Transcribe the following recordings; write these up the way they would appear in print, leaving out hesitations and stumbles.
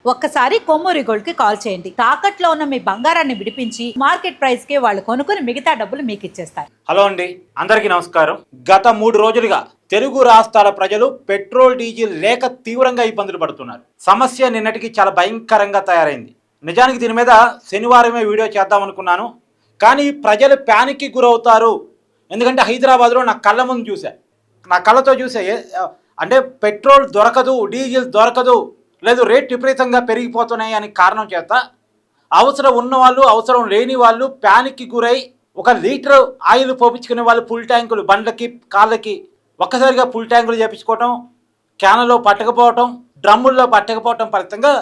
ఒక్కసారి కొమ్మూరి గోల్డ్ కి కాల్ చేయండి. తాకట్లో ఉన్న మీ బంగారాన్ని విడిపించి మార్కెట్ ప్రైస్ కి వాళ్ళు కొనుక్కుని మిగతా డబ్బులు మీకు ఇచ్చేస్తారు. హలో అండి, అందరికీ నమస్కారం. గత 3 రోజులుగా తెలుగు రాష్ట్రాల ప్రజలు పెట్రోల్ డీజిల్ లేక తీవ్రంగా ఇబ్బందులు పడుతున్నారు. సమస్య నిన్నటికి చాలా భయంకరంగా తయారైంది. నిజానికి దీని మీద శనివారమే వీడియో చేద్దాం అనుకున్నాను, కానీ ప్రజలు ప్యానిక్కి గురవుతారు. ఎందుకంటే హైదరాబాద్లో నా కళ్ళ ముందు చూసా, నా కళ్ళతో చూసే అంటే పెట్రోల్ దొరకదు, డీజిల్ దొరకదు, లేదు రేట్ విపరీతంగా పెరిగిపోతున్నాయి అని కారణం చేత అవసరం ఉన్న వాళ్ళు, అవసరం లేని వాళ్ళు ప్యానిక్కి గురై 1 లీటర్ ఆయిల్ పోపించుకునే వాళ్ళు ఫుల్ ట్యాంకులు బండ్లకి కాళ్ళకి ఒక్కసారిగా ఫుల్ ట్యాంకులు చేపించుకోవటం, క్యాన్లో పట్టకపోవటం, డ్రమ్ముల్లో పట్టకపోవటం ఫలితంగా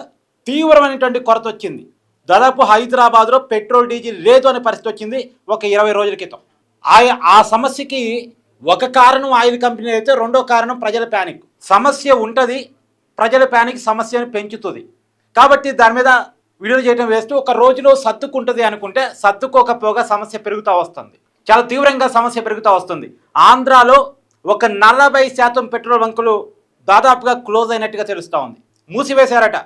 తీవ్రమైనటువంటి కొరత వచ్చింది. దాదాపు హైదరాబాద్లో పెట్రోల్ డీజిల్ లేదు అనే పరిస్థితి వచ్చింది ఒక 20 రోజుల క్రితం. ఆ సమస్యకి ఒక కారణం ఆయిల్ కంపెనీ అయితే, రెండో కారణం ప్రజల ప్యానిక్. సమస్య ఉంటుంది, ప్రజల ప్యానిక్ సమస్యను పెంచుతుంది. కాబట్టి దాని మీద వీడియోలు చేయడం వేస్ట్. ఒక రోజులో సర్దుకుంటుంది అనుకుంటే సర్దుకోకపోగా సమస్య పెరుగుతూ వస్తుంది, చాలా తీవ్రంగా సమస్య పెరుగుతూ వస్తుంది. ఆంధ్రాలో ఒక 40% పెట్రోల్ బంకులు దాదాపుగా క్లోజ్ అయినట్టుగా తెలుస్తూ ఉంది, మూసివేశారట.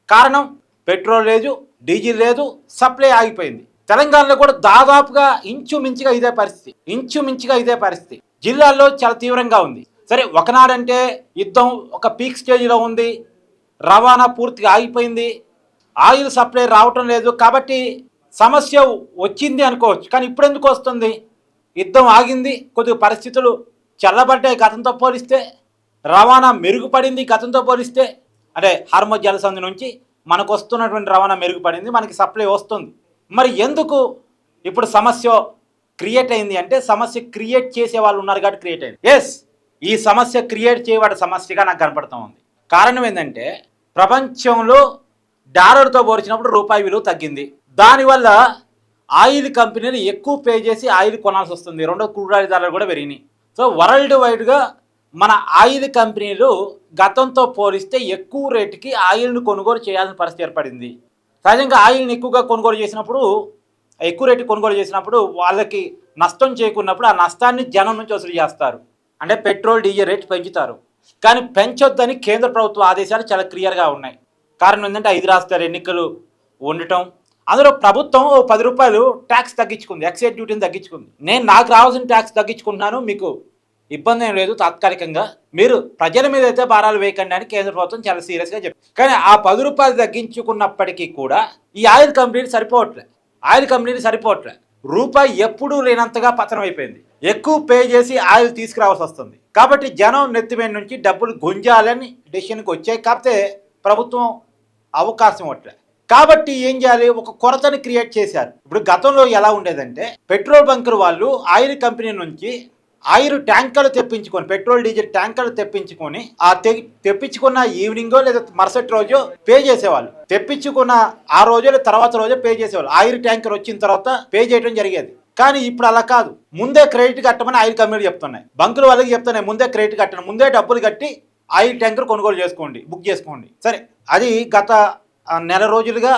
కారణం పెట్రోల్ లేదు, డీజిల్ లేదు, సప్లై ఆగిపోయింది. తెలంగాణలో కూడా దాదాపుగా ఇంచుమించుగా ఇదే పరిస్థితి. జిల్లాల్లో చాలా తీవ్రంగా ఉంది. సరే, ఒకనాడంటే యుద్ధం ఒక పీక్ స్టేజ్లో ఉంది, రవాణా పూర్తిగా ఆగిపోయింది, ఆయిల్ సప్లై రావటం లేదు, కాబట్టి సమస్య వచ్చింది అనుకోవచ్చు. కానీ ఇప్పుడు ఎందుకు వస్తుంది? యుద్ధం ఆగింది, కొద్దిగా పరిస్థితులు చల్లబడ్డాయి గతంతో పోలిస్తే, రవాణా మెరుగుపడింది గతంతో పోలిస్తే. అంటే హార్మోజ్ జలసంధి నుంచి మనకు వస్తున్నటువంటి రవాణా మెరుగుపడింది, మనకి సప్లై వస్తుంది. మరి ఎందుకు ఇప్పుడు సమస్య క్రియేట్ అయింది అంటే, సమస్య క్రియేట్ చేసే వాళ్ళు ఉన్నారు కాబట్టి క్రియేట్ అయింది. ఎస్, ఈ సమస్య క్రియేట్ చేయబడే సమస్యగా నాకు కనపడుతూ ఉంది. కారణం ఏంటంటే, ప్రపంచంలో డాలర్తో పోల్చినప్పుడు రూపాయి విలువ తగ్గింది. దానివల్ల ఆయిల్ కంపెనీలు ఎక్కువ పే చేసి ఆయిల్ కొనాల్సి వస్తుంది. రెండో క్రూడ్ ఆయిల్ ధరలు కూడా పెరిగినాయి. సో వరల్డ్ వైడ్గా మన ఆయిల్ కంపెనీలు గతంతో పోలిస్తే ఎక్కువ రేటుకి ఆయిల్ను కొనుగోలు చేయాల్సిన పరిస్థితి ఏర్పడింది. సహజంగా ఆయిల్ని ఎక్కువగా కొనుగోలు చేసినప్పుడు, ఎక్కువ రేటు కొనుగోలు చేసినప్పుడు వాళ్ళకి నష్టం చేకూరినప్పుడు ఆ నష్టాన్ని జనం నుంచి వసూలు చేస్తారు. అంటే పెట్రోల్ డీజిల్ రేటు పెంచుతారు. కానీ పెంచొద్దని కేంద్ర ప్రభుత్వ ఆదేశాలు చాలా క్లియర్గా ఉన్నాయి. కారణం ఏంటంటే 5 రాష్ట్రాల ఎన్నికలు ఉండటం, అందులో ప్రభుత్వం 10 రూపాయలు ట్యాక్స్ తగ్గించుకుంది, ఎక్సైజ్ డ్యూటీని తగ్గించుకుంది. నాకు రావాల్సిన ట్యాక్స్ తగ్గించుకుంటున్నాను, మీకు ఇబ్బంది ఏం లేదు, తాత్కాలికంగా మీరు ప్రజల మీద అయితే భారాలు వేయకండి అని కేంద్ర ప్రభుత్వం చాలా సీరియస్గా చెప్పింది. కానీ ఆ 10 రూపాయలు తగ్గించుకున్నప్పటికీ కూడా ఈ ఆయిల్ కంపెనీలు సరిపోవట్లే. రూపాయి ఎప్పుడూ లేనంతగా పతనం అయిపోయింది. ఎక్కువ పే చేసి ఆయిల్ తీసుకురావాల్సి వస్తుంది. కాబట్టి జనం నెత్తిమీద నుంచి డబ్బులు గుంజాలని డెసిషన్కి వచ్చాయి. కాకపోతే ప్రభుత్వం అవకాశం ఇవ్వట్లే. కాబట్టి ఏం చేయాలి? ఒక కొరతని క్రియేట్ చేశారు. ఇప్పుడు గతంలో ఎలా ఉండేదంటే, పెట్రోల్ బంకుల వాళ్ళు ఆయిల్ కంపెనీ నుంచి ఆయిల్ ట్యాంకర్లు తెప్పించుకొని, పెట్రోల్ డీజిల్ ట్యాంకర్లు తెప్పించుకొని తెప్పించుకున్న ఈవినింగో లేదా మరుసటి రోజు పే చేసేవాళ్ళు. తెప్పించుకున్న ఆ రోజు తర్వాత రోజు పే చేసేవాళ్ళు. ఆయిల్ ట్యాంకర్ వచ్చిన తర్వాత పే చేయడం జరిగేది. కానీ ఇప్పుడు అలా కాదు. ముందే క్రెడిట్ కట్టమని ఆయిల్ కంపెనీలు చెప్తున్నాయి, బంకుల వాళ్ళకి చెప్తున్నాయి, ముందే క్రెడిట్ కట్టండి, ముందే డబ్బులు కట్టి ఆయిల్ ట్యాంకర్ కొనుగోలు చేసుకోండి, బుక్ చేసుకోండి. సరే, అది గత నెల రోజులుగా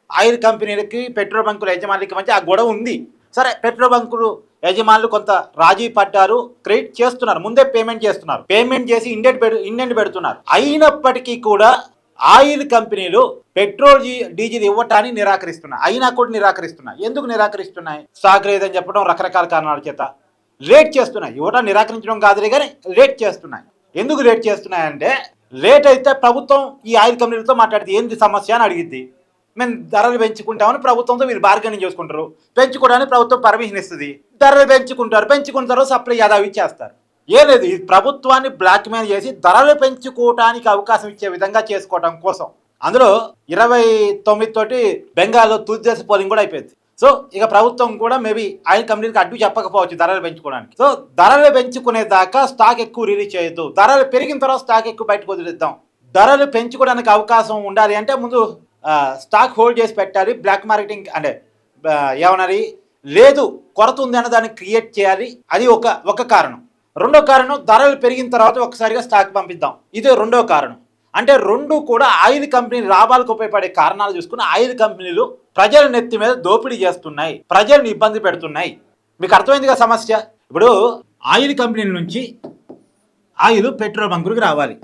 ఆయిల్ కంపెనీలకి పెట్రోల్ బంకుల యజమానులకి మధ్య ఆ గొడవ ఉంది. సరే, పెట్రోల్ బంకులు యజమానులు కొంత రాజీ పడ్డారు, క్రెడిట్ చేస్తున్నారు, ముందే పేమెంట్ చేసి ఇండెంట్ పెడుతున్నారు. అయినప్పటికీ కూడా ఆయిల్ కంపెనీలు పెట్రోల్ డీజిల్ ఇవ్వటాన్ని నిరాకరిస్తున్నాయి. ఎందుకు నిరాకరిస్తున్నాయి? స్టాక్ లేదని చెప్పడం, రకరకాల కారణాల చేత లేట్ చేస్తున్నాయి. ఇవ్వటం నిరాకరించడం కాదులే కానీ లేట్ చేస్తున్నాయి. ఎందుకు లేట్ చేస్తున్నాయంటే, లేట్ అయితే ప్రభుత్వం ఈ ఆయిల్ కంపెనీలతో మాట్లాడితే ఏంది సమస్య అని అడిగిద్ది. మేము ధరలు పెంచుకుంటామని ప్రభుత్వంతో వీళ్ళు బార్గెనింగ్ చేసుకుంటారు. పెంచుకోవడానికి ప్రభుత్వం పర్మిషన్ ఇస్తుంది, ధరలు పెంచుకున్న తర్వాత సప్లై యాదవ్ ఇచ్చేస్తారు. ఏం లేదు, ఈ ప్రభుత్వాన్ని బ్లాక్మెయిల్ చేసి ధరలు పెంచుకోవడానికి అవకాశం ఇచ్చే విధంగా చేసుకోవడం కోసం. అందులో 29 తోటి బెంగాల్లో తుది పోలింగ్ కూడా అయిపోయింది. సో ఇక ప్రభుత్వం కూడా మేబీ ఆయిల్ కంపెనీకి అడ్డు చెప్పకపోవచ్చు ధరలు పెంచుకోవడానికి. సో ధరలు పెంచుకునేదాకా స్టాక్ ఎక్కువ రిలీజ్ చేయొద్దు, ధరలు పెరిగిన తర్వాత స్టాక్ ఎక్కువ బయటకు వదిలేద్దాం. ధరలు పెంచుకోవడానికి అవకాశం ఉండాలి అంటే ముందు స్టాక్ హోల్డ్ చేసి పెట్టాలి. బ్లాక్ మార్కెటింగ్ అంటే ఏమన్నది లేదు, కొరత ఉంది అన్న దాన్ని క్రియేట్ చేయాలి. అది ఒక కారణం. రెండో కారణం, ధరలు పెరిగిన తర్వాత ఒకసారిగా స్టాక్ పంపిద్దాం, ఇదే రెండో కారణం. అంటే రెండు కూడా ఆయిల్ కంపెనీ లాభాలకు ఉపయోగపడే కారణాలు చూసుకుని ఆయిల్ కంపెనీలు ప్రజల నెత్తి మీద దోపిడీ చేస్తున్నాయి, ప్రజల్ని ఇబ్బంది పెడుతున్నాయి. మీకు అర్థమైంది కదా సమస్య? ఇప్పుడు ఆయిల్ కంపెనీల నుంచి ఆయిల్ పెట్రోల్ బంకులకు రావాలి.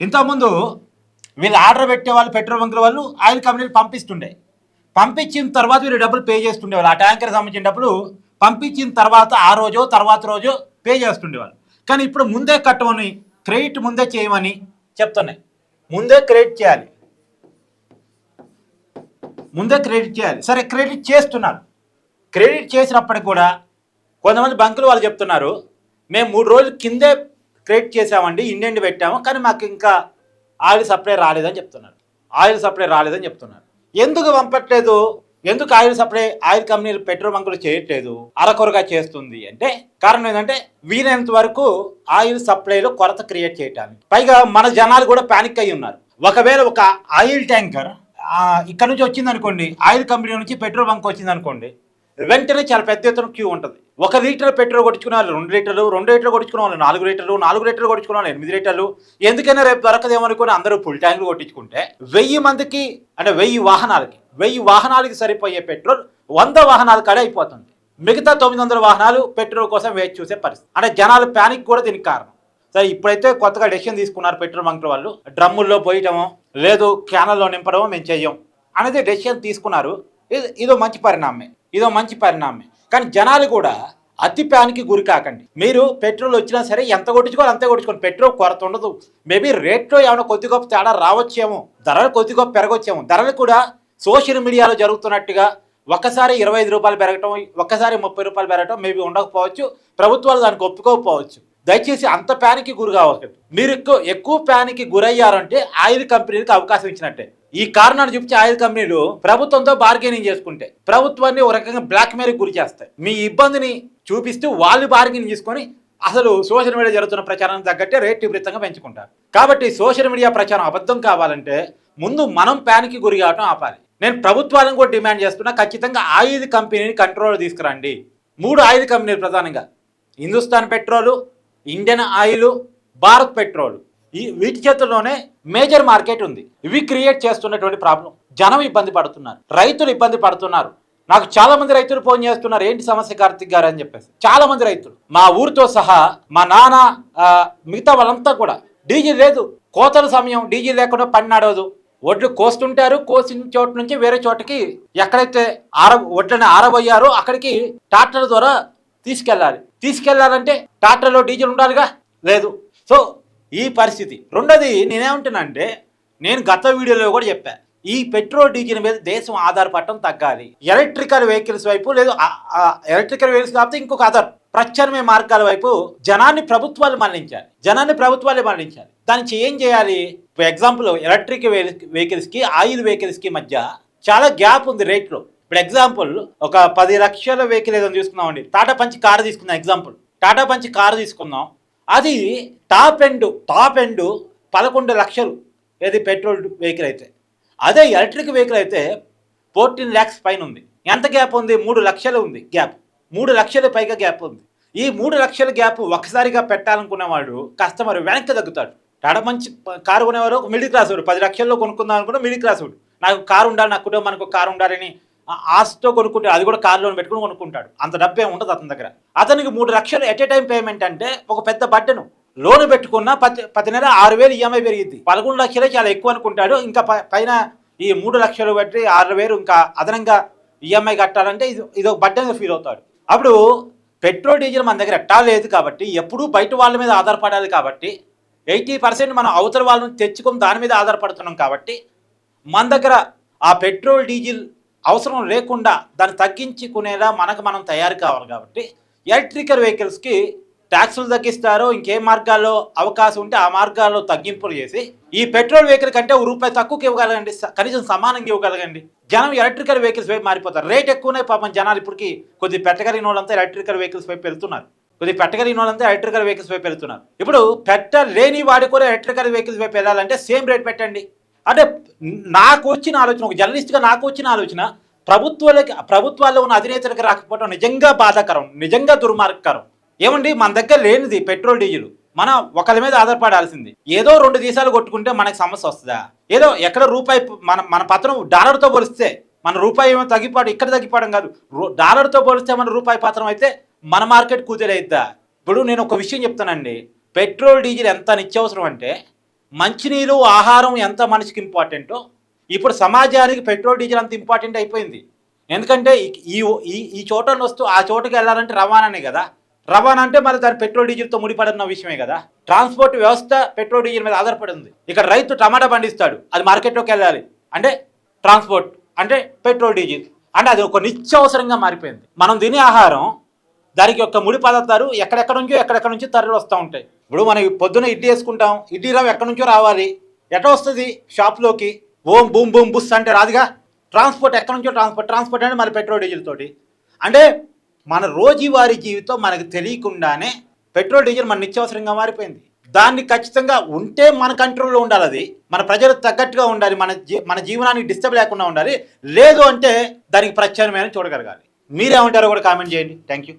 ఇంతకుముందు వీళ్ళు ఆర్డర్ పెట్టే వాళ్ళు పెట్రోల్ బంకుల వాళ్ళు ఆయిల్ కంపెనీలు పంపిస్తుండే, పంపించిన తర్వాత వీళ్ళు డబ్బులు పే చేస్తుండేవాళ్ళు. ఆ ట్యాంకర్ సంబంధించిన డబ్బులు పంపించిన తర్వాత ఆ రోజు తర్వాత రోజు పే చేస్తుండేవాళ్ళు. కానీ ఇప్పుడు ముందే కట్టమని, క్రెడిట్ ముందే చేయమని చెప్తున్నాయి. ముందే క్రెడిట్ చేయాలి, ముందే క్రెడిట్ చేయాలి. సరే క్రెడిట్ చేస్తున్నారు. క్రెడిట్ చేసినప్పటికి కూడా కొంతమంది బంకులు వాళ్ళు చెప్తున్నారు, మేము 3 రోజుల కిందే క్రెడిట్ చేసామండి, ఇండియన్ పెట్టాము, కానీ మాకు ఇంకా ఆయిల్ సప్లై రాలేదని చెప్తున్నారు. ఆయిల్ సప్లై రాలేదని చెప్తున్నారు. ఎందుకు పంపట్లేదు? ఎందుకు ఆయిల్ కంపెనీలు పెట్రోల్ బంకులు చేయట్లేదు, అరకొరగా చేస్తుంది అంటే కారణం ఏంటంటే వీలైనంత వరకు ఆయిల్ సప్లైలో కొరత క్రియేట్ చేయడానికి. పైగా మన జనాలు కూడా పానిక్ అయి ఉన్నారు. ఒకవేళ ఒక ఆయిల్ ట్యాంకర్ ఇక్కడ నుంచి వచ్చింది అనుకోండి, ఆయిల్ కంపెనీ నుంచి పెట్రోల్ బంక్ వచ్చింది అనుకోండి, వెంటనే చాలా పెద్ద ఎత్తున క్యూ ఉంటుంది. 1 లీటర్ పెట్రోల్ కొట్టించుకునే వాళ్ళు 2 లీటర్లు, 2 లీటర్లు కొట్టించుకునే వాళ్ళు 4 లీటర్లు, 4 లీటర్లు కొట్టించుకునే వాళ్ళు 8 లీటర్లు. ఎందుకైనా రేపు దొరకదేమనుకుని అందరూ ఫుల్ ట్యాంకులు కొట్టించుకుంటే 1000 మందికి అంటే 1000 వాహనాలకి సరిపోయే పెట్రోల్ 100 వాహనాల కాడే అయిపోతుంది. మిగతా 900 వాహనాలు పెట్రోల్ కోసం వేచి చూసే పరిస్థితి. అంటే జనాలు ప్యానిక్ కూడా దీనికి కారణం. సరే ఇప్పుడైతే కొత్తగా డెసిషన్ తీసుకున్నారు పెట్రోల్ బంకుల వాళ్ళు, డ్రమ్ముల్లో పోయటమో లేదు క్యానల్లో నింపడమో మేము చెయ్యం అనేది డెసిషన్ తీసుకున్నారు. ఇదో మంచి పరిణామమే. కానీ జనాలు కూడా అతి ప్యానికి గురి కాకండి. మీరు పెట్రోల్ వచ్చినా సరే ఎంత కొట్టించుకోవాలి అంతే కొట్టించుకోండి, పెట్రోల్ కొరత ఉండదు. మేబీ రేట్లో ఏమైనా కొద్ది గొప్ప తేడా రావచ్చేమో, ధరలు కొద్ది గొప్ప పెరగొచ్చేమో. ధరలు కూడా సోషల్ మీడియాలో జరుగుతున్నట్టుగా ఒక్కసారి 25 రూపాయలు పెరగటం, ఒక్కసారి 30 రూపాయలు పెరగటం మేబీ ఉండకపోవచ్చు. ప్రభుత్వాలు దానికి ఒప్పుకోకపోవచ్చు. దయచేసి అంత ప్యానికి గురి కావద్దు. మీరు ఎక్కువ ప్యానికి గురయ్యారంటే ఆయిల్ కంపెనీలకు అవకాశం ఇచ్చినట్టే. ఈ కారణాన్ని చూపించి ఆయిల్ కంపెనీలు ప్రభుత్వంతో బార్గెనింగ్ చేసుకుంటే ప్రభుత్వాన్ని ఒక రకంగా బ్లాక్ మెయిల్కి గురి చేస్తాయి. మీ ఇబ్బందిని చూపిస్తూ వాళ్ళు బార్గెనింగ్ చేసుకొని అసలు సోషల్ మీడియా జరుగుతున్న ప్రచారానికి తగ్గట్టే రేట్ విపరీతంగా పెంచుకుంటారు. కాబట్టి సోషల్ మీడియా ప్రచారం అబద్ధం కావాలంటే ముందు మనం ప్యానికి గురి కావటం ఆపాలి. నేను ప్రభుత్వాలను కూడా డిమాండ్ చేస్తున్నా, ఖచ్చితంగా ఆయిల్ కంపెనీని కంట్రోల్ తీసుకురండి. 3 ఆయిల్ కంపెనీలు ప్రధానంగా Hindustan petrol, Indian oil, Bharat petrol, వీటి చేతుల్లోనే మేజర్ మార్కెట్ ఉంది. ఇవి క్రియేట్ చేస్తున్నటువంటి ప్రాబ్లం. జనం ఇబ్బంది పడుతున్నారు, రైతులు ఇబ్బంది పడుతున్నారు. నాకు చాలా మంది రైతులు ఫోన్ చేస్తున్నారు, ఏంటి సమస్య కార్తిక్ గారు అని చెప్పేసి. చాలా మంది రైతులు మా ఊరితో సహా మా నాన్న మిగతా వాళ్ళంతా కూడా డీజిల్ లేదు, కోతల సమయం డీజిల్ లేకుండా పని నడవదు. వడ్లు కోస్తుంటారు, కోసిన చోటు నుంచి వేరే చోటకి ఎక్కడైతే వడ్లని ఆరబోయారో అక్కడికి ట్రాక్టర్ ద్వారా తీసుకెళ్లాలంటే ట్రాక్టర్లో డీజిల్ ఉండాలిగా, లేదు. సో ఈ పరిస్థితి. రెండోది నేనేమంటున్నానంటే, నేను గత వీడియోలో కూడా చెప్పా, ఈ పెట్రోల్ డీజిల్ మీద దేశం ఆధారపడటం తగ్గాలి. ఎలక్ట్రికల్ వెహికల్స్ వైపు లేదు, ఎలక్ట్రికల్ వెహికల్స్ కాకపోతే ఇంకొక ప్రత్యామ్నాయ మార్గాల వైపు జనాన్ని ప్రభుత్వాలు మళ్లించాలి. దానికి ఏం చేయాలి? ఫర్ ఎగ్జాంపుల్ ఎలక్ట్రిక్ వెహికల్స్కి ఆయిల్ వెహికల్స్కి మధ్య చాలా గ్యాప్ ఉంది రేట్లో. ఇప్పుడు ఎగ్జాంపుల్ ఒక 10 లక్షల వెహికల్ ఏదో తీసుకుందామండి, టాటా పంచ్ కారు తీసుకుందాం. ఎగ్జాంపుల్ టాటా పంచ్ కారు తీసుకుందాం, అది టాప్ ఎండ్ 11 లక్షలు ఏది పెట్రోల్ వెహికల్ అయితే. అదే ఎలక్ట్రిక్ వెహికల్ అయితే 14 lakhs పైన ఉంది. ఎంత గ్యాప్ ఉంది? 3 లక్షలు ఉంది గ్యాప్. 3 లక్షల పైగా గ్యాప్ ఉంది. ఈ 3 లక్షల గ్యాప్ ఒక్కసారిగా పెట్టాలనుకునేవాడు కస్టమర్ వెనక్కి తగ్గుతాడు. టాటా పంచ్ కారు కొనేవారు ఒక మిడిల్ క్లాస్ వాడు, 10 లక్షల్లో కొనుక్కుందాం అనుకున్న మిడిల్ క్లాస్ వాడు, నాకు కారు ఉండాలి, నా కుటుంబానికి ఒక కారు ఉండాలని ఆశతో కొనుక్కుంటాడు. అది కూడా కారులో పెట్టుకుని కొనుక్కుంటాడు. అంత డబ్బే ఉండదు అతని దగ్గర. అతనికి 3 లక్షలు ఎట్ ఏ టైం పేమెంట్ అంటే ఒక పెద్ద బట్టను లోన్ పెట్టుకున్న 10 నెలల 6,000 ఈఎంఐ పెరిగింది. 11 లక్షలే చాలా ఎక్కువ అనుకుంటాడు. ఇంకా పైన ఈ 3 లక్షలు పెట్టి 6,000 ఇంకా అదనంగా ఈఎంఐ కట్టాలంటే ఇది ఒక బట్టగా ఫీల్ అవుతాడు. అప్పుడు పెట్రోల్ డీజిల్ మన దగ్గర ఎట్టా లేదు కాబట్టి, ఎప్పుడూ బయట వాళ్ళ మీద ఆధారపడాలి కాబట్టి, 80% మనం అవతల వాళ్ళని తెచ్చుకొని దాని మీద ఆధారపడుతున్నాం కాబట్టి, మన దగ్గర ఆ పెట్రోల్ డీజిల్ అవసరం లేకుండా దాన్ని తగ్గించుకునేలా మనం తయారు కావాలి. కాబట్టి ఎలక్ట్రికల్ వెహికల్స్కి ట్యాక్సులు తగ్గిస్తారో ఇంకేం మార్గాల్లో అవకాశం ఉంటే ఆ మార్గాల్లో తగ్గింపులు చేసి ఈ పెట్రోల్ వెహికల్ కంటే ₹1 తక్కువకి ఇవ్వగలగండి, కనీసం సమానంగా ఇవ్వగలగండి. జనం ఎలక్ట్రికల్ వెహికల్స్ వైపు మారిపోతారు. రేట్ ఎక్కువనే పాపం జనాలు ఇప్పటికి కొద్ది పెట్టగలిగిన వాళ్ళంతా ఎలక్ట్రికల్ వెహికల్స్ వైపు వెళ్తున్నారు. ఇప్పుడు పెట్టలేని వాడి కూడా ఎలక్ట్రికల్ వెహికల్స్ వైపు వెళ్ళాలంటే సేమ్ రేట్ పెట్టండి. అంటే నాకు వచ్చిన ఆలోచన, ఒక జర్నలిస్ట్గా నాకు వచ్చిన ఆలోచన, ప్రభుత్వాల్లో ఉన్న అధినేతలకు రాకపోవడం నిజంగా బాధాకరం, నిజంగా దుర్మార్గకరం. ఏమండి, మన దగ్గర లేనిది పెట్రోల్ డీజిల్, మనం ఒకరి మీద ఆధారపడాల్సింది. ఏదో 2 దేశాలు కొట్టుకుంటే మనకు సమస్య వస్తుందా? ఏదో ఎక్కడ రూపాయి మన పత్రం డాలర్తో పోలిస్తే మన రూపాయి ఏమో ఇక్కడ తగ్గిపోవడం కాదు, డాలర్తో పోలిస్తే మన రూపాయి పత్రం అయితే మన మార్కెట్ కూతురైద్దా? ఇప్పుడు నేను ఒక విషయం చెప్తానండి, పెట్రోల్ డీజిల్ ఎంత నిత్యావసరం అంటే మంచినీరు ఆహారం ఎంత మనిషికి ఇంపార్టెంటో ఇప్పుడు సమాజానికి పెట్రోల్ డీజిల్ అంత ఇంపార్టెంట్ అయిపోయింది. ఎందుకంటే ఈ ఈ ఈ చోట వస్తూ ఆ చోటుకి వెళ్ళాలంటే రవాణానే కదా. రవాణా అంటే మరి దాని పెట్రోల్ డీజిల్తో ముడిపడిన విషయమే కదా. ట్రాన్స్పోర్ట్ వ్యవస్థ పెట్రోల్ డీజిల్ మీద ఆధారపడి ఉంది. ఇక్కడ రైతు టమాటా పండిస్తాడు, అది మార్కెట్లోకి వెళ్ళాలి అంటే ట్రాన్స్పోర్ట్ అంటే పెట్రోల్ డీజిల్, అంటే అది ఒక నిత్యావసరంగా మారిపోయింది. మనం తినే ఆహారం దానికి యొక్క ముడి పదార్థాలు ఎక్కడెక్కడ నుంచి తరలి వస్తూ ఉంటాయి. ఇప్పుడు మనం పొద్దున ఇడ్లీ వేసుకుంటాం, ఇడ్లీ రవ్వ ఎక్కడి నుంచో రావాలి, ఎట్లా వస్తుంది షాప్లోకి, ఓం బూమ్ బూమ్ బుస్ అంటే రాదుగా. ట్రాన్స్పోర్ట్ ఎక్కడి నుంచో ట్రాన్స్పోర్ట్ అంటే మరి పెట్రోల్ డీజిల్ తోటి. అంటే మన రోజువారీ జీవితం మనకు తెలియకుండానే పెట్రోల్ డీజిల్ మన నిత్యావసరంగా మారిపోయింది. దాన్ని ఖచ్చితంగా ఉంటే మన కంట్రోల్లో ఉండాలి, అది మన ప్రజలకు తగ్గట్టుగా ఉండాలి, మన జీవనానికి డిస్టర్బ్ లేకుండా ఉండాలి. లేదు అంటే దానికి ప్రత్యామ్నాయం చూడగలగాలి. మీరేమంటారో కూడా కామెంట్ చేయండి. Thank you.